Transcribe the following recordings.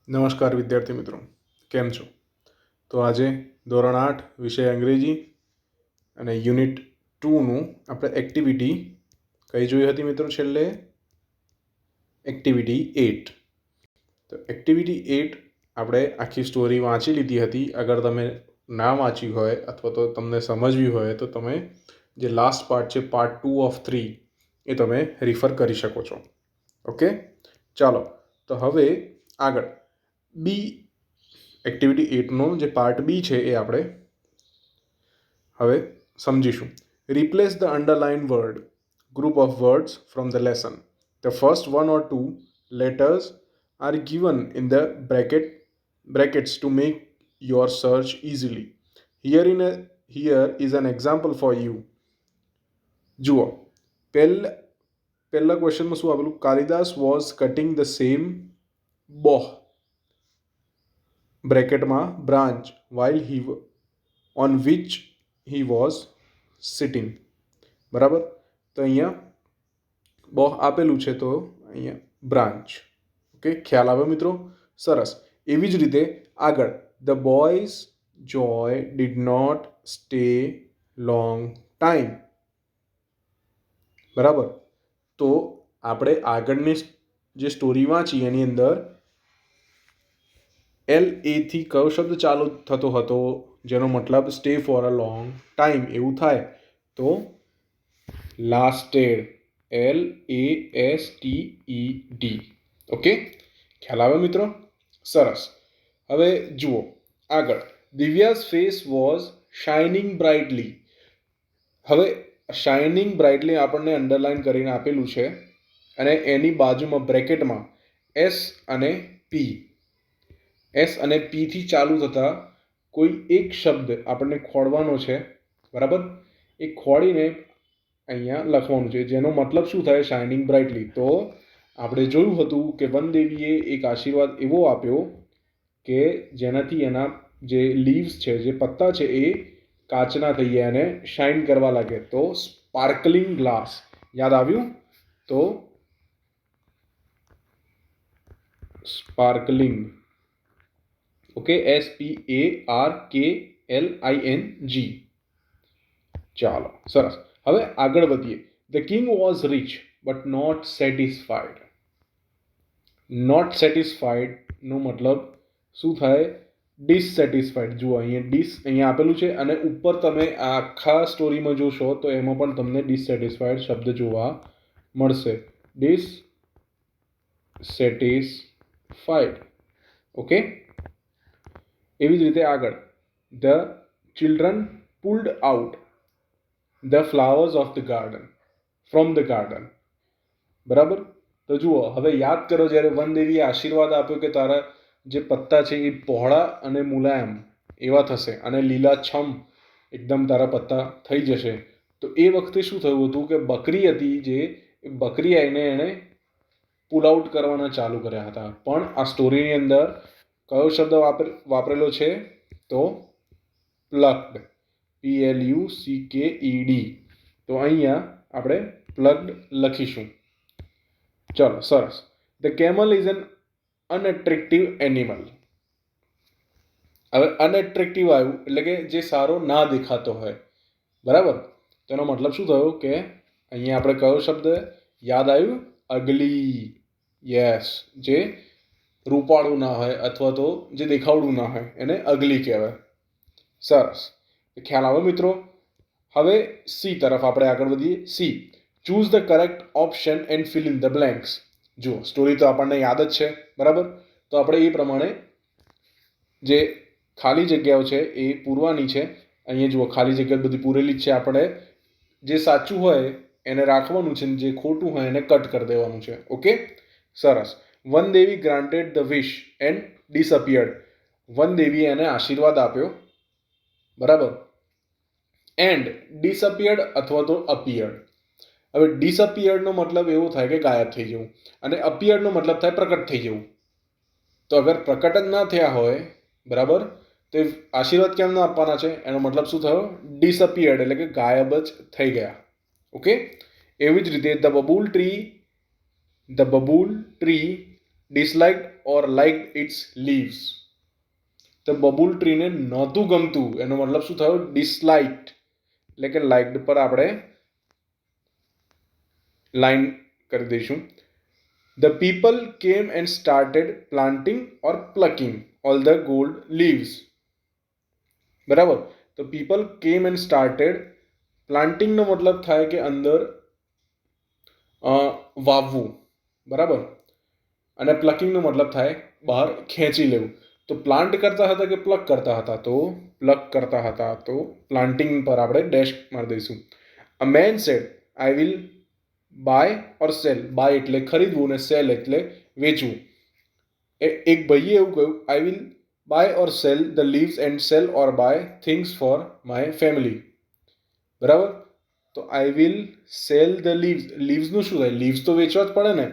નમસ્કાર વિદ્યાર્થી મિત્રો, કેમ છો? તો આજે ધોરણ 8 વિષય અંગ્રેજી અને યુનિટ 2નું આપણે એક્ટિવિટી કઈ જોઈ હતી મિત્રો? છેલ્લે એક્ટિવિટી 8. તો એક્ટિવિટી 8 આપણે આખી સ્ટોરી વાંચી લીધી હતી. અગર તમે ના વાંચી હોય અથવા તો તમને સમજવી હોય તો તમે જે લાસ્ટ પાર્ટ છે, પાર્ટ 2 ઓફ 3, એ તમે રિફર કરી શકો છો. ઓકે, ચાલો તો હવે આગળ બી એક્ટિવિટી 8નો જે પાર્ટ બી છે એ આપણે હવે સમજીશું. Replace the underline word group of words from the lesson. The first 1 or 2 letters are given in the brackets to make your search easily. Here is an example for you. જુઓ, પહેલા ક્વેશ્ચનમાં શું આવેલું? Kalidas was cutting the same bough બ્રેકેટમાં branch while he on which he was sitting. બરાબર, તો અહીંયા બોહ આપેલું છે તો અહીંયા બ્રાન્ચ. ઓકે, ખ્યાલ આવે મિત્રો? સરસ. એવી જ રીતે આગળ, the boys joy did not stay long time. બરાબર, તો આપણે આગળની જે સ્ટોરી વાંચી એની અંદર LA થી કયો શબ્દ ચાલુ થતો હતો જેનો મતલબ stay for a long time એવું થાય તો લાસ્ટેડ, LASTED. ઓકે, ખ્યાલ આવે મિત્રો? સરસ. હવે જુઓ આગળ, Divyas face was shining brightly. હવે શાઇનિંગ બ્રાઇટલી આપણને અંડરલાઇન કરીને આપેલું છે અને એની બાજુમાં બ્રેકેટમાં એસ અને પીથી ચાલુ થતા કોઈ એક શબ્દ આપણને ખોડવાનો છે. બરાબર, એ ખોડીને અહીંયા લખવાનું છે જેનો મતલબ શું થાય? Shining brightly. તો આપણે જોયું હતું કે વનદેવીએ એક આશીર્વાદ એવો આપ્યો કે જેનાથી એના જે લીવ્સ છે, જે પત્તા છે, એ કાચના થઈ ગયા અને શાઇન કરવા લાગે. તો સ્પાર્કલિંગ ગ્લાસ. યાદ આવ્યું? તો સ્પાર્કલિંગ. Okay, SPARKLING. ચાલો, સરસ. હવે આગળ વધીએ. The king was rich but not satisfied. Not satisfied નો મતલબ શું થાય? ડિસસેટિસ્ફાઈડ. જુઓ, અહીંયા આપેલું છે અને ઉપર તમે આખા સ્ટોરીમાં જોશો તો એમાં પણ તમને ડિસસેટિસ્ફાઈડ શબ્દ જોવા મળશે. ડિસસેટિસ્ફાઈડ. ઓકે, એવી જ રીતે આગળ, the children pulled out the flowers of the garden from the garden. બરાબર, તો જુઓ હવે યાદ કરો જ્યારે વનદેવીએ આશીર્વાદ આપ્યો કે તારા જે પત્તા છે એ પહોળા અને મુલાયમ એવા થશે અને લીલાછમ એકદમ તારા પત્તા થઈ જશે. તો એ વખતે શું થયું હતું કે બકરી હતી, જે બકરી આવીને એણે પુલ આઉટ કરવાના ચાલુ કર્યા હતા. પણ આ સ્ટોરીની અંદર કયો શબ્દ વાપરેલો છે? તો પ્લક્ડ, PLUCKED. તો અહીંયા આપણે પ્લગ્ડ લખીશું. ચલો, સરસ. The camel is an અનએટ્રેક્ટિવ animal. હવે અનએટ્રેક્ટિવ આવ્યું એટલે કે જે સારો ના દેખાતો હોય. બરાબર, તેનો મતલબ શું થયો કે અહીંયા આપણે કયો શબ્દ યાદ આવ્યું? અગલી. યસ, જે રૂપાળું ના હોય અથવા તો જે દેખાવડું ના હોય એને અગલી કહેવાય. સરસ, ખ્યાલ આવે મિત્રો? હવે સી તરફ આપણે આગળ વધીએ. See, choose the correct option and fill in the blanks. જુઓ, સ્ટોરી તો આપણને યાદ જ છે. બરાબર, તો આપણે એ પ્રમાણે જે ખાલી જગ્યાઓ છે એ પૂરવાની છે. અહીંયા જુઓ, ખાલી જગ્યા બધી પૂરેલી જ છે. આપણે જે સાચું હોય એને રાખવાનું છે, જે ખોટું હોય એને કટ કરી દેવાનું છે. ઓકે, સરસ. વનદેવી granted the wish and disappeared. વનદેવીએ એને આશીર્વાદ આપ્યો. બરાબર, એન્ડ ડિસઅપિયર્ડ અથવા તો અપિયર્ડ. હવે ડિસઅપિયર્ડનો મતલબ એવો થાય કે ગાયબ થઈ જવું અને અપિયર્ડનો મતલબ થાય પ્રકટ થઈ જવું. તો અગર પ્રકટ જ ના થયા હોય, બરાબર, તો આશીર્વાદ કેમ ના આપવાના છે? એનો મતલબ શું થયો? ડિસઅપિયર્ડ એટલે કે ગાયબ જ થઈ ગયા. ઓકે, એવી જ રીતે the babul tree disliked or liked its leaves. તો બબુલ ટ્રીને નહોતું ગમતું, એનો મતલબ શું થયો? ડિસલાઇક્ડ, એટલે કે લાઇક્ડ પર આપણે લાઈન કરી દઈશું. The people came and started planting or plucking all the gold leaves. બરાબર, તો people came and started. પ્લાન્ટિંગનો મતલબ થાય કે અંદર વાવવું, બરાબર, અને પ્લકિંગનો મતલબ થાય બહાર ખેંચી લેવું. તો પ્લાન્ટ કરતા હતા કે પ્લક કરતા હતા? તો પ્લક કરતા હતા, તો પ્લાન્ટિંગ પર આપણે ડેશ મારી દઈશું. A man said I will buy or sell. Buy એટલે ખરીદવું ને સેલ એટલે વેચવું. એક ભાઈએ એવું કહ્યું, I will buy or sell the leaves and sell or buy things for my family. બરાબર, તો I will sell the leaves. લીવ્સનું શું થાય? લીવ્સ તો વેચવા જ પડે ને,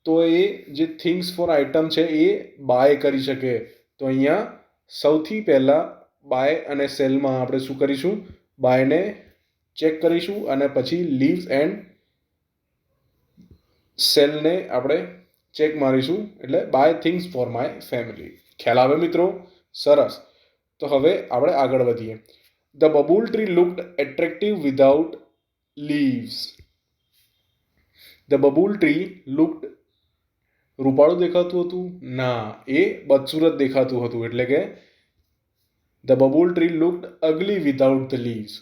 તો એ જે થિંગ્સ ફોર આઇટમ છે એ બાય કરી શકે. તો અહીંયા સૌથી પહેલાં બાય અને સેલમાં આપણે શું કરીશું? બાયને ચેક કરીશું અને પછી લીવ્સ એન્ડ સેલને આપણે ચેક મારીશું, એટલે buy things for my family. ખ્યાલ આવે મિત્રો? સરસ. તો હવે આપણે આગળ વધીએ. The babul tree looked attractive without leaves. The babul tree looked રૂપાળું દેખાતું હતું? ના, એ બદસૂરત દેખાતું હતું. એટલે કે the babul tree looked ugly without the leaves.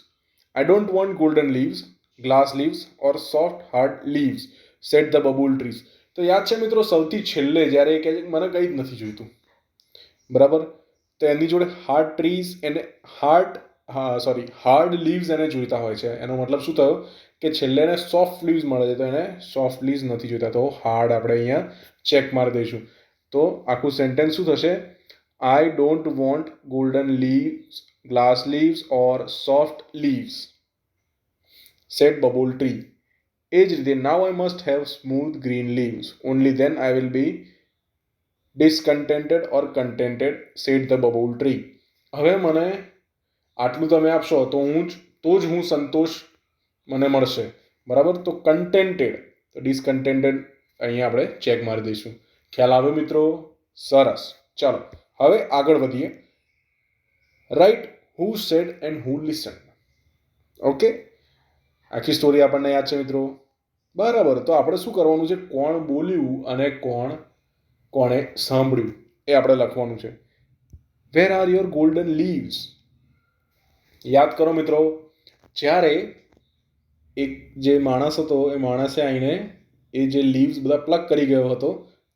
I don't want golden leaves, glass leaves or soft hard leaves, said the babul trees. તો યાદ છે મિત્રો, સૌથી છેલ્લે જ્યારે એ કહે છે મને કંઈ જ નથી જોઈતું, બરાબર, તો એની જોડે હાર્ડ ટ્રીઝ એને હાર્ડ લીવ્સ એને જોઈતા હોય છે. એનો મતલબ શું થયો? કે છેલ્લે એને સોફ્ટ લીવ્સ મળે છે, તો એને સોફ્ટ લીવ્સ નથી જોઈતા, તો હાર્ડ આપણે અહીંયા ચેક મારી દઈશું. તો આખું સેન્ટેન્સ શું થશે? I don't want golden leaves, glass leaves or soft leaves, said babul tree. એ જ રીતે now I must have smooth green leaves, only then I will be discontented or contented, said the babul tree. હવે મને આટલું તમે આપશો તો જ હું સંતોષ મને મળશે, બરાબર. તો કન્ટેન્ટેડ, તો ડિસકન્ટેન્ટેડ અહીંયા આપણે ચેક મારી દઈશું. ખ્યાલ આવે મિત્રો? સરસ. ચાલો હવે આગળ વધીએ. Write who said and who listen. Okay, આખી સ્ટોરી આપણને યાદ છે મિત્રો? બરાબર, તો આપણે શું કરવાનું છે? કોણ બોલ્યું અને કોણે સાંભળ્યું એ આપણે લખવાનું છે. વેર આર યોર ગોલ્ડન લીવ્સ. યાદ કરો મિત્રો, જ્યારે એક જે માણસ હતો એ માણસે આવીને એ જે લીવ્સ બધા પ્લક કરી ગયો હતો,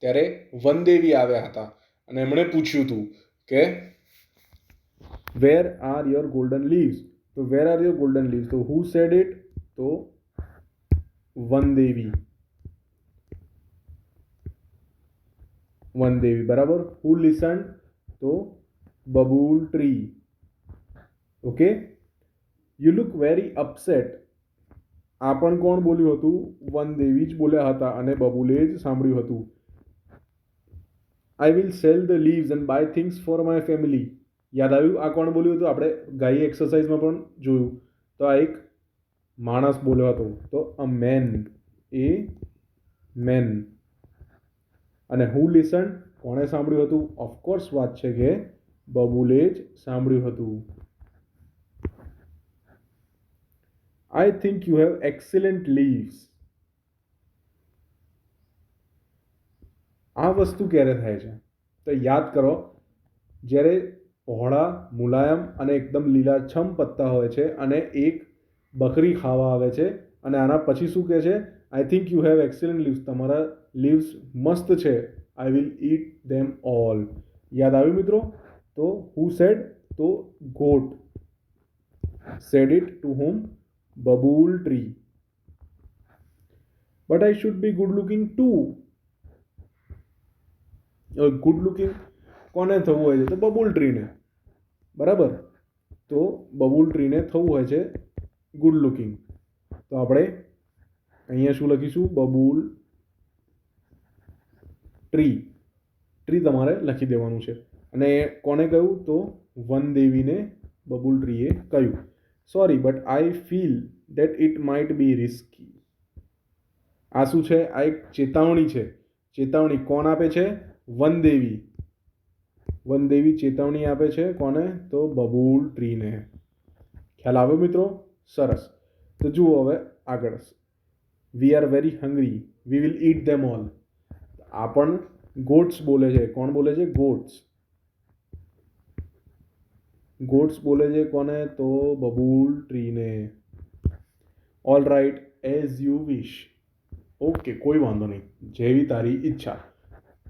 ત્યારે વનદેવી આવ્યા હતા અને એમણે પૂછ્યું હતું કે where are your golden leaves. તો where are your golden leaves, તો હુ સેડ ઇટ? તો વનદેવી, બરાબર. હુ લિસન્ડ? તો babul tree. Okay, you look very upset. આ પણ કોણ બોલ્યું હતું? વનદેવી જ બોલ્યા હતા અને બબુલે જ સાંભળ્યું હતું. I will sell the leaves and buy things for my family. યાદ આવ્યું? આ કોણ બોલ્યું હતું? આપણે ગાઈ એક્સરસાઇઝમાં પણ જોયું. તો આ એક માણસ બોલ્યો હતો, તો અ મેન, એ મેન. અને હુ લિસન? કોણે સાંભળ્યું હતું? ઓફકોર્સ વાત છે કે બબુલે જ સાંભળ્યું હતું. આઈ think you have excellent leaves. આ વસ્તુ ક્યારે થાય છે? તો યાદ કરો, જ્યારે પહોળા, મુલાયમ અને એકદમ લીલાછમ પત્તા હોય છે અને એક બકરી ખાવા આવે છે અને આના પછી શું કહે છે? I think you have excellent leaves. તમારા લીવ્સ મસ્ત છે. I will eat them all. યાદ આવ્યું મિત્રો? તો હુ સેડ? તો got said it to whom? Babul tree. But I should be good looking too. Good looking કોને થવું હોય છે? તો બબુલ ટ્રીને, બરાબર. તો બબુલ ટ્રીને થવું હોય છે ગુડ લુકિંગ. તો આપણે અહીંયા શું લખીશું? બબુલ ટ્રી. ટ્રી તમારે લખી દેવાનું છે. અને કોને કહ્યું? તો વનદેવીને બબુલ ટ્રીએ કહ્યું. Sorry but I feel that it might be risky. આ શું છે? આ એક ચેતવણી છે. ચેતવણી કોણ આપે છે? વનદેવી વનદેવી ચેતવણી આપે છે કોને? તો બબૂલ ટ્રીને. ખ્યાલ આવ્યો મિત્રો? સરસ. તો જુઓ હવે આગળ. We are very hungry, we will eat them all. આ પણ ગોટ્સ બોલે છે. કોણ બોલે છે? ગોટ્સ. ગોટ્સ બોલે છે કોને? તો બબૂલ ટ્રીને. All right, as you wish. Okay, કોઈ વાંધો નહીં, જેવી તારી ઈચ્છા.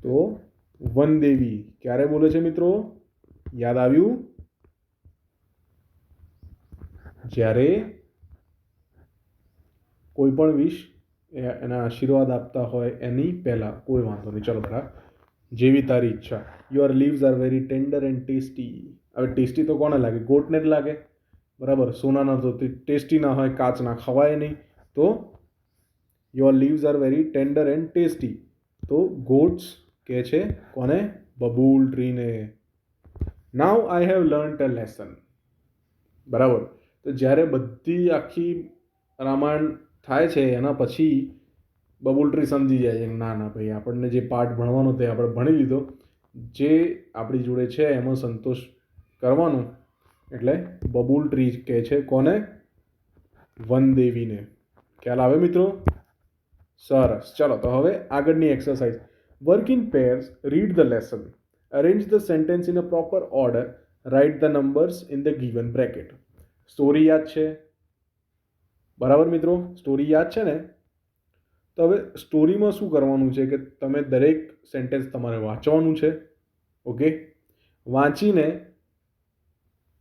તો વનદેવી ક્યારે બોલે છે મિત્રો? યાદ આવ્યું? જ્યારે કોઈ પણ વિશ એના આશીર્વાદ આપતા હોય એની પહેલા. કોઈ વાંધો નહીં, ચલો બરાબર. જેવી તારી ઈચ્છા. Your leaves are very tender and tasty. હવે ટેસ્ટી તો કોને લાગે? ગોટને જ લાગે, બરાબર. સોનાના તો ટેસ્ટી ના હોય, કાચના ખવાય નહીં. તો your leaves are very tender and tasty. તો ગોટ્સ કહે છે કોને? બબૂલ ટ્રીને. Now I have learnt a lesson. બરાબર. તો જ્યારે બધી આખી રામાયણ થાય છે એના પછી બબૂલ ટ્રી સમજી જાય છે ના ના ભાઈ, આપણને જે પાઠ ભણવાનો તે આપણે ભણી લીધો, જે આપણી જોડે છે એમાં સંતોષ કરવાનો. એટલે બબૂલ ટ્રી કહે છે કોને? વનદેવીને. ખ્યાલ આવે મિત્રો? સરસ. ચલો તો હવે આગળની exercise. Work in pairs, read the lesson, arrange the sentence in a proper order, write the numbers in the given bracket. Story યાદ છે? બરાબર મિત્રો, સ્ટોરી યાદ છે ને? તો હવે સ્ટોરીમાં શું કરવાનું છે કે તમે દરેક સેન્ટેન્સ તમારે વાંચવાનું છે. ઓકે, વાંચીને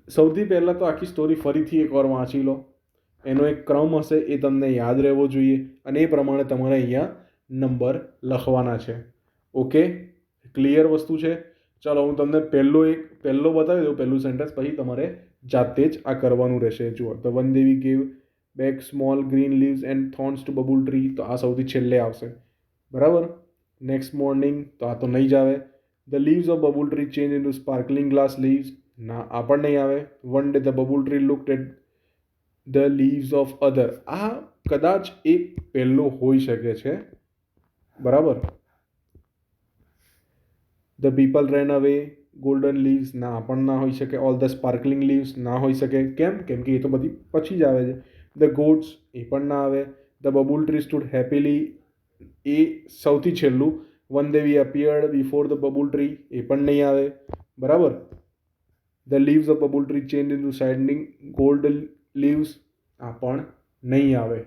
સૌથી પહેલાં તો આખી સ્ટોરી ફરીથી એકવાર વાંચી લો. એનો એક ક્રમ હશે, એ તમને યાદ રહેવો જોઈએ અને એ પ્રમાણે તમારે અહીંયા નંબર લખવાના છે. ઓકે, ક્લિયર વસ્તુ છે? ચાલો હું તમને પહેલો બતાવી દઉં, પહેલું સેન્ટેન્સ, પછી તમારે જાતે જ આ કરવાનું રહેશે. જુઓ, the Vandevi gave back small green leaves and thorns to babul tree. તો આ સૌથી છેલ્લે આવશે, બરાબર. નેક્સ્ટ મોર્નિંગ, તો આ તો નહીં જ આવે. The leaves of babul tree change into sparkling glass leaves. ના, આ પણ નહીં આવે. One day the babul tree looked at the leaves of other. આ કદાચ એક પહેલો હોઈ શકે છે, બરાબર. ધ પીપલ રેન અવે ગોલ્ડન લીવ્સ. ના, પણ ના હોઈ શકે. All the sparkling leaves. ના હોઈ શકે. કેમ? કેમ કે એ તો બધી પછી જ આવે છે. ધ ગોટ્સ, એ પણ ના આવે. The babul tree stood happily, એ સૌથી છેલ્લું. Vandevi appeared before the babul tree, એ પણ નહીં આવે, બરાબર. The leaves of babul tree change into shining gold leaves, આ પણ નહીં આવે.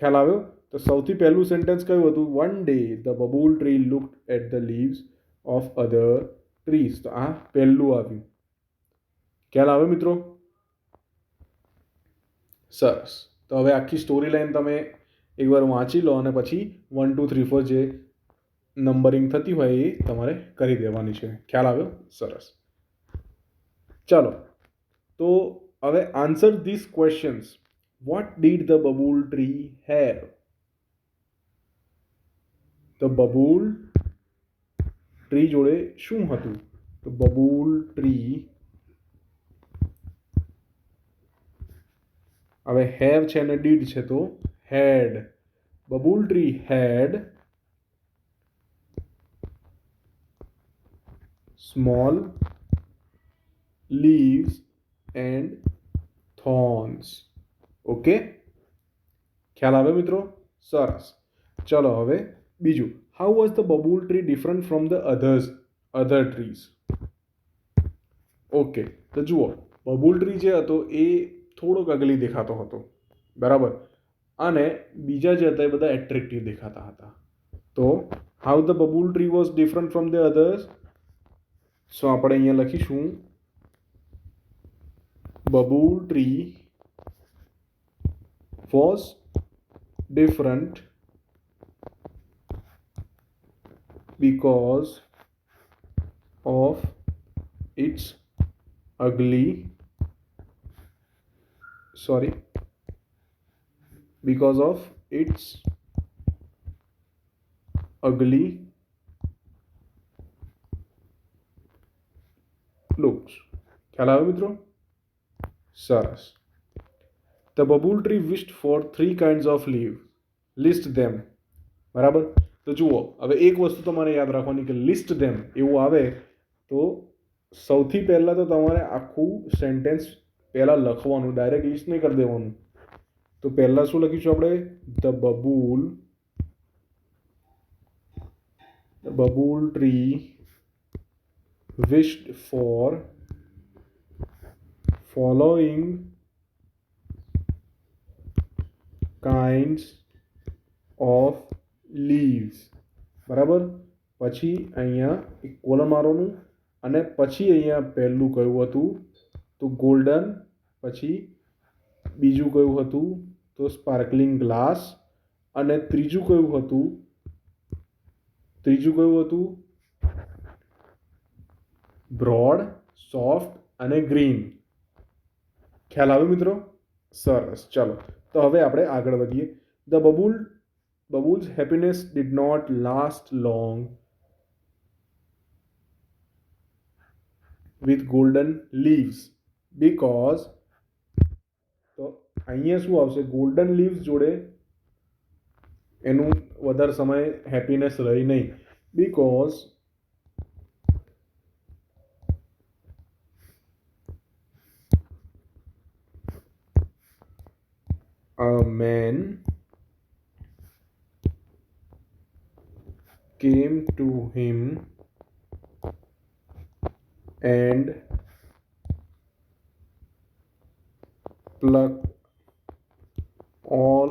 ખ્યાલ આવ્યો? તો સૌથી પહેલું સેન્ટેન્સ કયું હતું? One day the babul tree looked at the leaves of other trees. તો આ પહેલું આવ્યું. ખ્યાલ આવે મિત્રો? સરસ. તો હવે આખી સ્ટોરી લાઈન તમે એકવાર વાંચી લો અને પછી 1 2 3 4 જે નંબરિંગ થતી હોય એ તમારે કરી દેવાની છે. ખ્યાલ આવ્યો? સરસ. ચાલો તો હવે answer this questions. What did the babul tree have? તો બબૂલ ટ્રી જોડે શું હતું? તો બબૂલ ટ્રી, હવે હેવ છે અને ડીડ છે તો had. Babul tree had small leaves and thorns. Okay, ખ્યાલ આવે મિત્રો? સરસ. ચલો હવે બીજું. How was the babul tree different from the other trees? Okay, તો જુઓ, બબૂલ ટ્રી જે હતો એ થોડોક અગલી દેખાતો હતો, બરાબર, અને બીજા જે હતા એ બધા એટ્રેક્ટિવ દેખાતા હતા. તો how the babul tree was different from the others? So આપણે અહીંયા લખીશું bubble tree was different because of its ugly because of its ugly looks. ખ્યાલ આવે મિત્રો? સરસ. The bubble tree wished for 3 kinds of leaves. List them. બરાબર. તો જુઓ હવે એક વસ્તુ તમારે યાદ રાખવાની કે લિસ્ટ ધેમ એવું આવે તો સૌથી પહેલાં તો તમારે આખું સેન્ટેન્સ પહેલાં લખવાનું, ડાયરેક્ટ લિસ્ટ નહીં કરી દેવાનું. તો પહેલાં શું લખીશું આપણે? The babul tree wished for following kinds of leaves. બરાબર. પછી અહીંયા એક કોલમ મારવાનું અને પછી અહીંયા પહેલું કયું હતું તો ગોલ્ડન, પછી બીજું કયું હતું તો સ્પાર્કલિંગ ગ્લાસ અને ત્રીજું કયું હતું બ્રોડ, સોફ્ટ અને ગ્રીન. ખ્યાલ આવ્યો મિત્રો? સરસ. ચલો તો હવે આપણે આગળ વધીએ. The babul's happiness did not last long with golden leaves because, તો અહીંયા શું આવશે? ગોલ્ડન લીવ્સ જોડે એનું વધારે સમય હેપીનેસ રહી નહીં. Because a man came to him and plucked all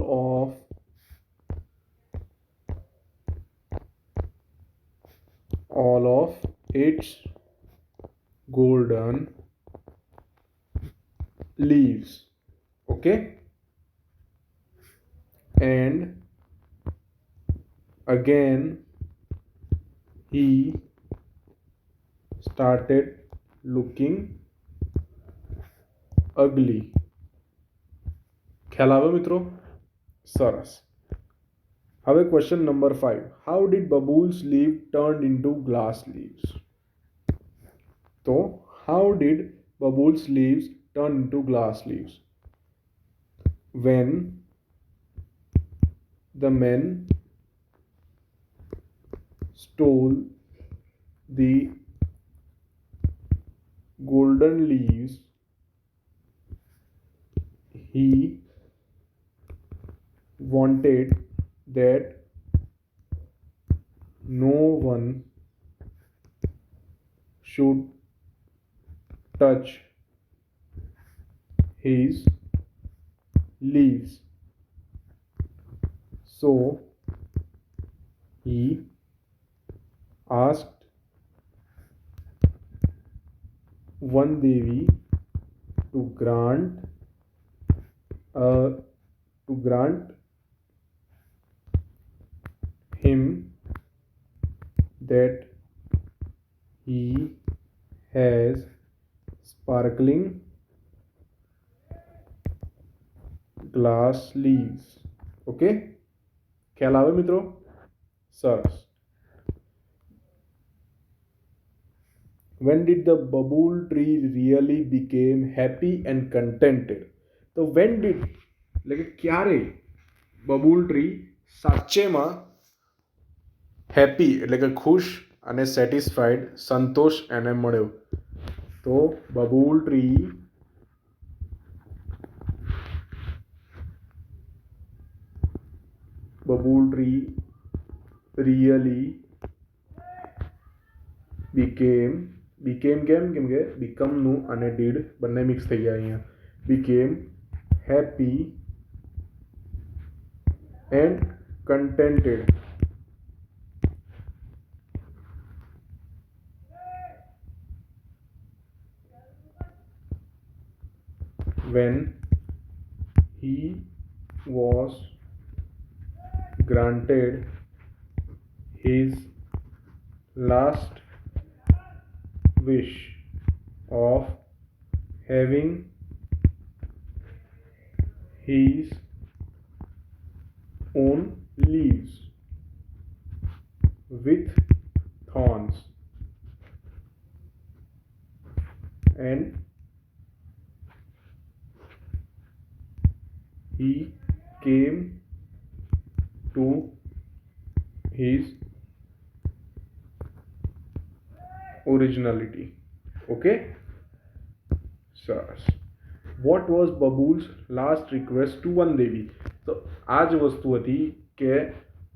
of its golden leaves. Okay? And again he started looking ugly. ખ્યાલ આવે મિત્રો? સરસ. હવે question number 5. How did babul's leave turn into glass leaves? તો how did babul's leaves turn into glass leaves? When the men stole the golden leaves, he wanted that no one should touch his leaves. So he asked one Devi to grant him that he has sparkling glass leaves. Okay? ખ્યાલ આવે મિત્રો? સરસ. When did the bubble tree really became happy and contented? તો when did એટલે કે ક્યારે babul tree સાચેમાં happy એટલે કે ખુશ અને સેટિસ્ફાઈડ, સંતોષ એને મળ્યો. તો બબુલ ટ્રી really became કેમ કે બીકમનું અને ડીડ બંને મિક્સ થઈ ગયા અહીંયા. became happy and contented when he was granted his last wish of having his own leaves with thorns, and he came to his originality. Okay, સરસ. What was babul's last request to Vandevi? તો આ જ વસ્તુ હતી કે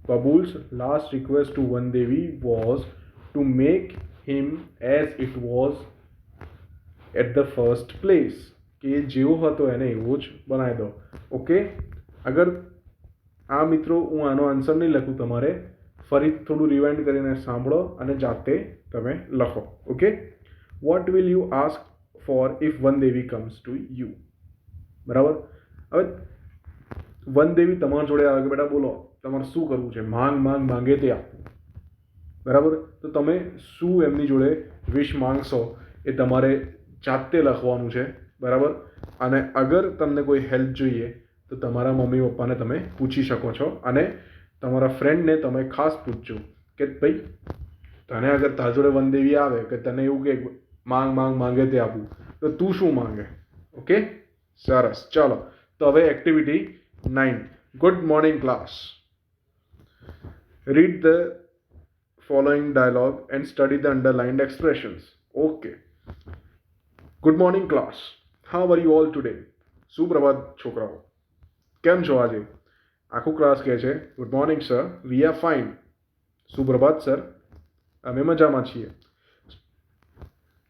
babul's last request to Vandevi was to make him as it was at the first place, કે જેવો હતો એને એવો જ બનાવી દો. ઓકે, અગર આ મિત્રો હું આનો આન્સર નહીં લખું, તમારે ફરી થોડું રિવાઇન્ડ કરીને સાંભળો અને જાતે તમે લખો. Okay, what will you ask for if Vandevi comes to you? બરાબર. હવે વનદેવી તમારા જોડે આવે કે બેટા બોલો તમારે શું કરવું છે, માંગે તે આપવું. બરાબર. તો તમે શું એમની જોડે વિશ માંગશો એ તમારે જાતે લખવાનું છે. બરાબર. અને અગર તમને કોઈ હેલ્પ જોઈએ તો તમારા મમ્મી પપ્પાને તમે પૂછી શકો છો, અને તમારા ફ્રેન્ડને તમે ખાસ પૂછજો કે ભાઈ તને અગર તારા જોડે વનદેવી આવે કે તને એવું કે માંગે તે આપવું, તો તું શું માંગે? ઓકે, સરસ. ચાલો, તો હવે activity 9. Good morning class. Read the following dialogue and study the underlined expressions. Okay. Good morning class. How are you all today? સુપ્રભાત છોકરાઓ, કેમ છો આજે? આખું ક્લાસ કહે છે good morning sir, we are fine. સુપ્રભાત સર, અમે મજામાં છીએ.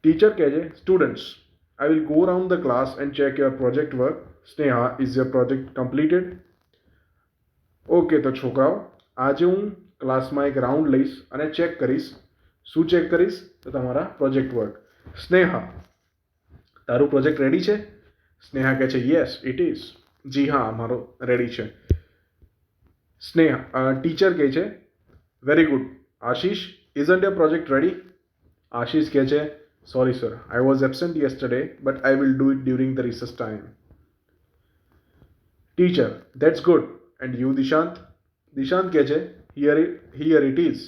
ટીચર કહે છે students, I will go around the class and check your project work. Sneha, is your project completed? Okay, તો છોકરાઓ આજે હું ક્લાસમાં એક રાઉન્ડ લઈશ અને ચેક કરીશ. શું ચેક કરીશ? તો તમારા પ્રોજેક્ટ વર્ક. સ્નેહા, તારું પ્રોજેક્ટ રેડી છે? સ્નેહા કહે છે યસ ઇટ ઇઝ. જી હા, મારો રેડી છે. સ્નેહા ટીચર કહે છે very good. Ashish, isn't your project ready? Ashish કહે છે sorry sir, I was absent yesterday but I will do it during the recess time. Teacher, that's good. And you Dishant? Dishant કહે છે here it is.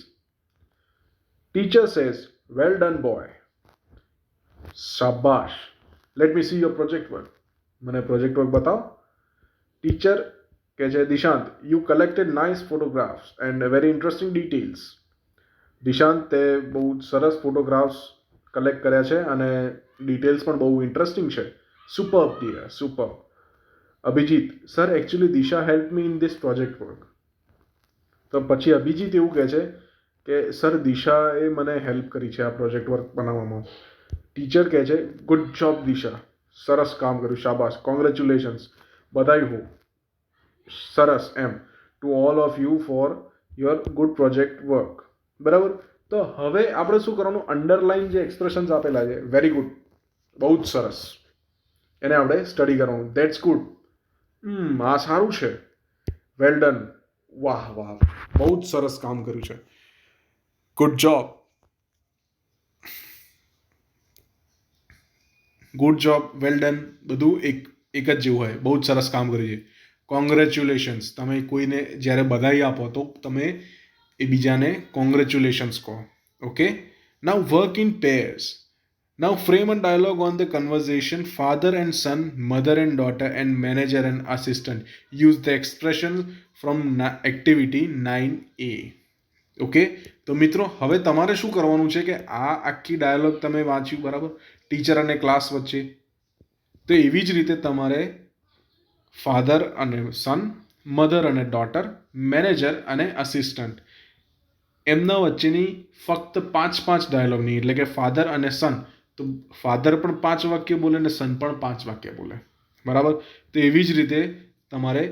Teacher says well done boy. શાબાશ. Let me see your project work. મને project work બતાવો. Teacher કહે છે Dishant, you collected nice photographs and very interesting details. Dishant, તે બહુ સરસ ફોટોગ્રાફ્સ કલેક્ટ કર્યા છે અને ડિટેલ્સ પણ બહુ ઇન્ટરેસ્ટિંગ છે. Superb dear, superb. Abhijit, sir actually Disha help me in this project work. તો પછી અભિજીત એવું કહે છે કે સર દિશાએ મને હેલ્પ કરી છે આ પ્રોજેક્ટ વર્ક બનાવવામાં. ટીચર કહે છે ગુડ જોબ દિશા, સરસ કામ કર્યું, શાબાશ, કોંગ્રેચ્યુલેશન્સ, બધાઈ હો, સરસ એમ, to all of you for your good project work. બરાબર. તો હવે આપણે શું કરવાનું? અંડરલાઇન જે એક્સપ્રેશન્સ આપેલા છે, વેરી ગુડ, બહુ જ સરસ, એને આપણે સ્ટડી કરવાનું. ધેટ્સ ગુડ, આ સારું છે, વેલ ડન, વાહ વાહ, બહુ જ સરસ કામ કર્યું છે, good job, good job, well done, બધું એક જ જેવું હોય. બહુ જ સરસ કામ કર્યું છે. કોંગ્રેચ્યુલેશન્સ, તમે કોઈને જ્યારે બધાઈ આપો તો તમે એ બીજાને કોંગ્રેચ્યુલેશન્સ કહો. Okay, now work in pairs. Now frame a dialogue on the conversation father and son, mother and daughter, and manager and assistant. Use the expression from activity 9A. Okay, તો મિત્રો હવે તમારે શું કરવાનું છે કે આ આખી ડાયલોગ તમે વાંચ્યું બરાબર ટીચર અને ક્લાસ વચ્ચે, તો એવી જ રીતે તમારે ફાધર અને સન, મધર અને ડોટર, મેનેજર અને અસિસ્ટન્ટ એમના વચ્ચેની ફક્ત 5 ડાયલોગની, એટલે કે ફાધર અને સન, તો ફાધર પણ 5 વાક્ય બોલે અને સન પણ 5 વાક્ય બોલે. બરાબર. તો એવી જ રીતે તમારે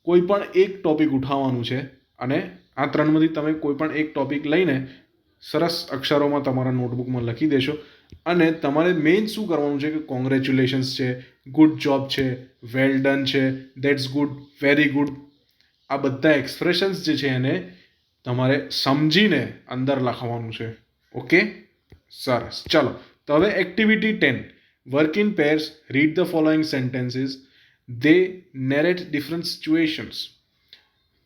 કોઈ પણ એક ટોપિક ઉઠાવવાનું છે અને આ ત્રણમાંથી તમે કોઈ પણ એક ટોપિક લઈને સરસ અક્ષરોમાં તમારા નોટબુકમાં લખી દેશો. અને તમારે મેઇન શું કરવાનું છે કે કોંગ્રેચ્યુલેશન્સ છે, ગુડ જોબ છે, વેલ ડન છે, ધેટ્સ ગુડ, વેરી ગુડ, આ બધા એક્સપ્રેશન્સ જે છે એને તમારે સમજીને અંદર લખવાનું છે. ઓકે, સરસ. ચલો, તો હવે activity 10. Work in pairs. Read the following sentences. They narrate different situations.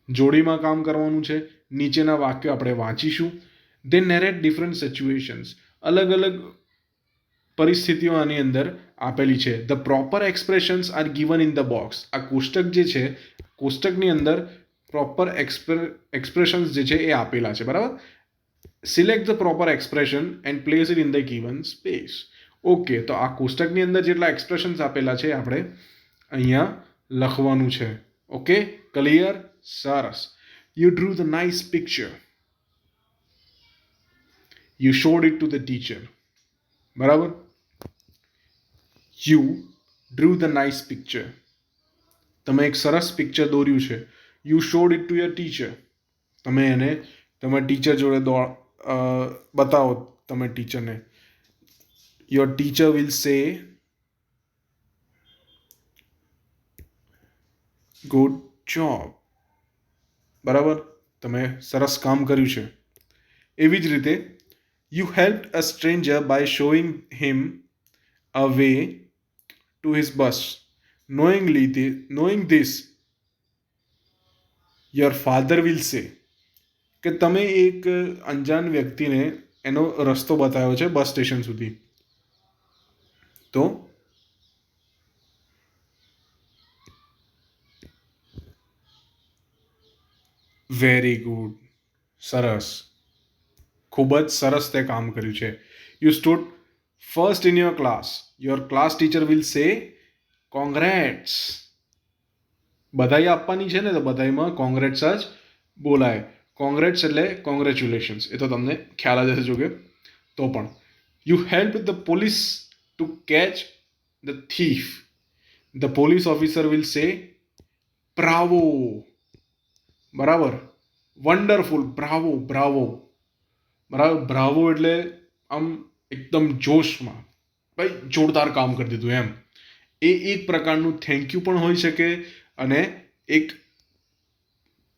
જોડીમાં કામ કરવાનું છે. નીચેના વાક્યો આપણે વાંચીશું. They narrate different situations. અલગ અલગ પરિસ્થિતિઓ આની અંદર આપેલી છે. The proper expressions are given in the box. આ કોષ્ટક જે છે, કોષ્ટકની અંદર પ્રોપર એક્સપ્રેશન્સ જે છે એ આપેલા છે, બરાબર. Select the proper expression and place it in the given space. Okay, તો આ કોષ્ટકની અંદર જેટલા એક્સપ્રેશન્સ આપેલા છે આપણે અહીંયા લખવાનું છે. Okay, clear? સરસ. You drew the nice picture. You showed it to the teacher. બરાબર. You drew the nice picture. તમે એક સરસ પિક્ચર દોર્યું છે. You showed it to your teacher. તમે એને તમારા ટીચર જોડે બતાવો તમે ટીચરને. Your teacher will say good job. બરાબર, તમે સરસ કામ કર્યું છે. એવી જ રીતે you help a stranger by showing him a way to his bus. knowing this your father will સે. કે તમે એક અંજાન વ્યક્તિને એનો રસ્તો બતાવ્યો છે બસ સ્ટેશન સુધી, તો વેરી ગુડ, સરસ, ખૂબ જ સરસ તે કામ કર્યું છે. You stood first in your class. Your class teacher will say congrats. બધાઈ આપવાની છે ને, તો બધાઈમાં કોંગ્રેટ્સ જ બોલાય. કોંગ્રેટ્સ એટલે કોંગ્રેચ્યુલેશન્સ, એ તો તમને ખ્યાલ જ હશે જો કે. તો પણ you help the police to catch the thief. The police officer will સે બ્રાવો. બરાબર, વન્ડરફુલ, બ્રાવો બ્રાવો. બરાબર, બ્રાવો એટલે આમ એકદમ જોશમાં, ભાઈ જોરદાર કામ કરી દીધું એમ. એ એક પ્રકારનું થેન્ક યુ પણ હોઈ શકે અને એક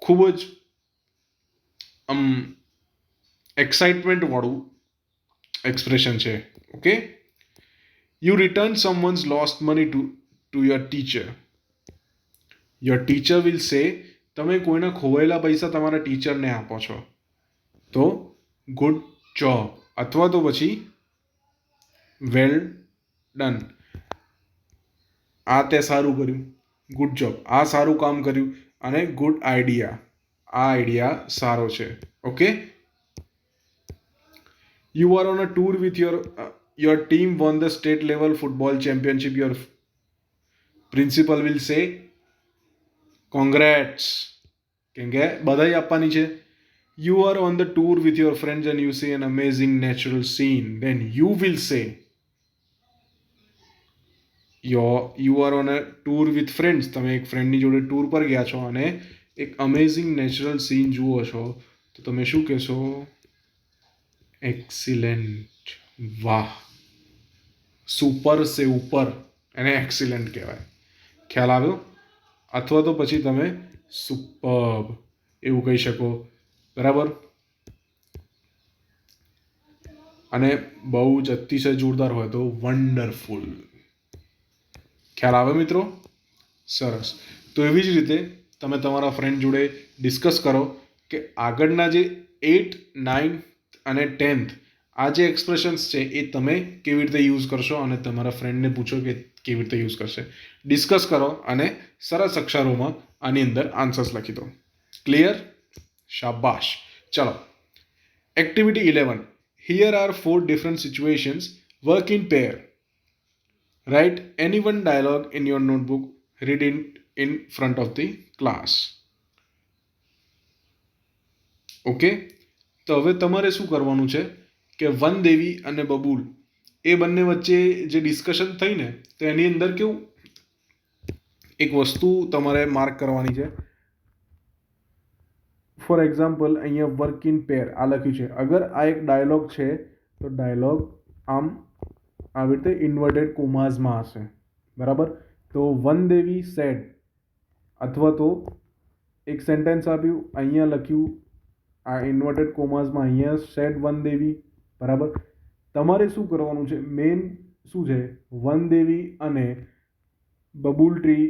ખૂબ જ એક્સાઇટમેન્ટ વાળું એક્સપ્રેશન છે. Okay. You return સમવન્સ lost money to your teacher. Your teacher will સે, તમે કોઈના ખોવાયેલા પૈસા તમારા ટીચરને આપો છો, તો ગુડ જોબ અથવા તો પછી વેલ ડન. આ તે સારું કર્યું, ગુડ જોબ, આ સારું કામ કર્યું, અને ગુડ આઈડિયા, આ આઈડિયા સારો છે. Okay. You are on a tour with your team won the state level football championship. Your principal will say congrats. કેમ કે બધાઈ આપવાની છે. You are on the tour with your friends and you see an amazing natural scene. Then you will say you are on a tour with friends. તમે એક ફ્રેન્ડની જોડે tour પર ગયા છો અને એક અમેઝિંગ નેચરલ સીન જુઓ છો, તો તમે શું કહેશો? એક્સિલેન્ટ. વાહ, સુપર સે ઉપર, એને એક્સિલન્ટ કહેવાય. ખ્યાલ આવ્યો? અથવા તો પછી તમે સુપર્બ એવું કહી શકો. બરાબર. અને બહુ જ અતિશય જોરદાર હોય તો વન્ડરફુલ. ખ્યાલ આવે મિત્રો? સરસ. તો એવી જ રીતે તમે તમારા ફ્રેન્ડ જોડે ડિસ્કસ કરો કે આગળના જે 8, 9 અને 10th આ જે એક્સપ્રેશન્સ છે એ તમે કેવી રીતે યુઝ કરશો, અને તમારા ફ્રેન્ડને પૂછો કે કેવી રીતે યુઝ કરશે. ડિસ્કસ કરો અને સરસ અક્ષરોમાં આની અંદર આન્સર્સ લખી દો. ક્લિયર? શાબાશ. ચલો, activity 11. Here are 4 different situations. Work in pair. Write any one dialogue in your notebook. Read it in front of the class. Okay. તો હવે તમારે શું કરવાનું છે કે વનદેવી અને બબૂલ એ બંને વચ્ચે જે ડિસ્કશન થઈ ને, તો એની અંદર કેવું એક વસ્તુ તમારે માર્ક કરવાની છે. ફોર એક્ઝામ્પલ અહીંયા વર્ક ઇન પેર આ લખ્યું છે. અગર આ એક ડાયલોગ છે તો ડાયલોગ આમ આવી રીતે ઇન્વર્ટેડ કોમાઝમાં હશે. બરાબર. તો વનદેવી સેડ, અથવા તો એક સેન્ટેન્સ આપ્યું, અહીંયા લખ્યું આ ઇન્વર્ટેડ કોમાઝમાં, અહીંયા સેડ વનદેવી. બરાબર. તમારે શું કરવાનું છે, મેન શું છે, વનદેવી અને બબુલ ટ્રી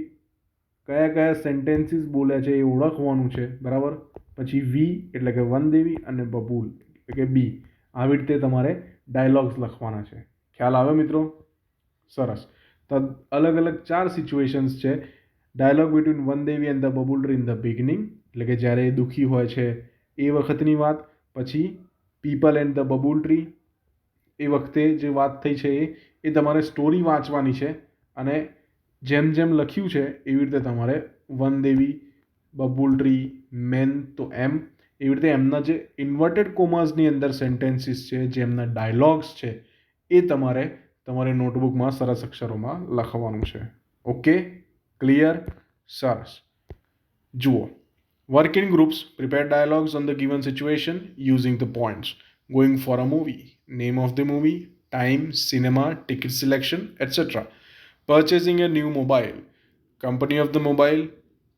કયા કયા સેન્ટેન્સીસ બોલ્યા છે એ ઓળખવાનું છે. બરાબર. પછી વી એટલે કે વનદેવી અને બબુલ એટલે કે બી. આવી રીતે તમારે ડાયલોગ્સ લખવાના છે. ખ્યાલ આવે મિત્રો? સરસ. તો અલગ અલગ 4 સિચ્યુએશન્સ છે. Dialogue between Vandevi and the babul tree in the beginning, એટલે કે જ્યારે એ દુઃખી હોય છે એ વખતની વાત. પછી people and the babul tree, એ વખતે જે વાત થઈ છે એ તમારે સ્ટોરી વાંચવાની છે અને જેમ જેમ લખ્યું છે એવી રીતે તમારે વનદેવી, બબુલ ટ્રી, મેન, તો એવી રીતે એમના જે ઇન્વર્ટેડ કોમાસની અંદર સેન્ટેન્સીસ છે, જે એમના ડાયલોગ્સ છે, એ તમારી નોટબુકમાં સરસ અક્ષરોમાં લખવાનું છે. Okay, clear? સરસ. જુઓ, work in groups, prepare dialogues on the given situation using the points. Going for a movie, name of the movie, time, cinema, ticket selection, etc. Purchasing a new mobile, company of the mobile,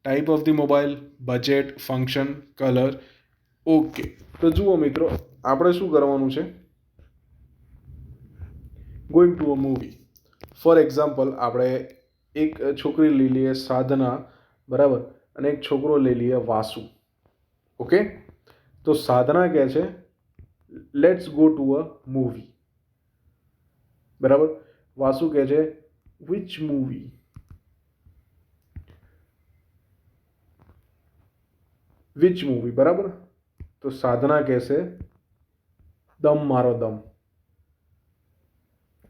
type of the mobile, budget, function, color. Okay, તો જુઓ મિત્રો, આપણે શું કરવાનું છે? Going to a movie. For example, આપણે એક છોકરી લઈ લઈએ સાધના, બરાબર, અને એક છોકરો લઈ લઈએ વાસુ. ઓકે, તો સાધના કહે છે let's go to a movie, બરાબર. વાસુ કહે છે વિચ મૂવી. વિચ મૂવી, બરાબર. તો સાધના કહેશે દમ મારો દમ.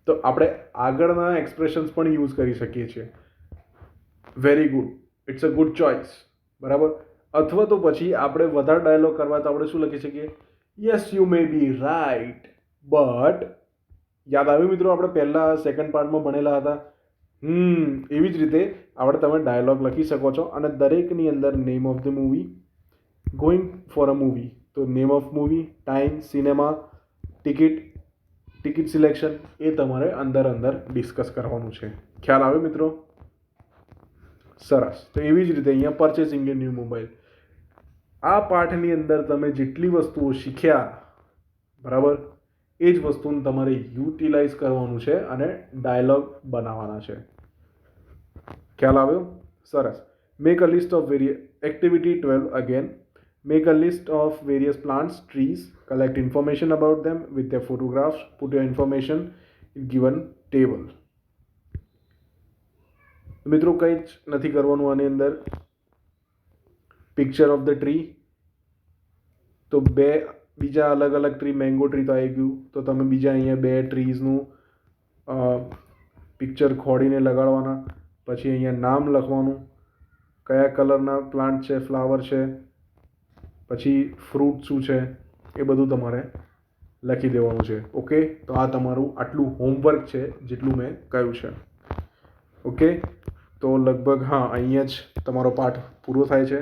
તો આપણે આગળના એક્સપ્રેશન્સ પણ યુઝ કરી શકીએ છીએ. Very good, it's a good choice, બરાબર. અથવા તો પછી આપણે વધારે ડાયલોગ કરવા તો આપણે શું લખી શકીએ? Yes you may be right, but. યાદ આવ્યું મિત્રો, આપણે પહેલા સેકન્ડ પાર્ટમાં ભણેલા હતા. એવી જ રીતે આપણે તમે ડાયલોગ લખી શકો છો અને દરેકની અંદર name of the movie, going for a movie, તો name of movie, time, cinema, ticket selection, એ તમારે અંદર ડિસ્કસ કરવાનું છે. ખ્યાલ આવે મિત્રો? સરસ. તો એવી જ રીતે અહીંયા પરચેસિંગ એ ન્યૂ મોબાઈલ. આ પાઠની અંદર તમે જેટલી વસ્તુઓ શીખ્યા, બરાબર, એ જ વસ્તુને તમારે યુટિલાઇઝ કરવાનું છે અને ડાયલોગ બનાવવાના છે. ખ્યાલ આવ્યો? સરસ. Make a list of activity 12 again. Make a list of various plants, trees, collect information about them with their photographs, put your information in given table. મિત્રો, કંઈ જ નથી કરવાનું આની અંદર. પિક્ચર ઓફ ધ ટ્રી, તો બે બીજા અલગ અલગ ટ્રી, મેંગો ટ્રી તો આવી ગયું, તો તમે બીજા અહીંયા બે ટ્રીઝનું પિક્ચર ખોડીને લગાડવાના. પછી અહીંયા નામ લખવાનું, કયા કલરના પ્લાન્ટ છે, ફ્લાવર છે, પછી ફ્રૂટ શું છે, એ બધું તમારે લખી દેવાનું છે. ઓકે, તો આ તમારું આટલું હોમવર્ક છે જેટલું મેં કહ્યું છે. ઓકે, તો લગભગ અહીંયા જ તમારો પાઠ પૂરો થાય છે.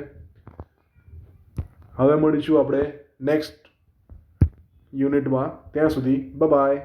હવે મળીશું આપણે નેક્સ્ટ યુનિટમાં. ત્યાં સુધી બાય.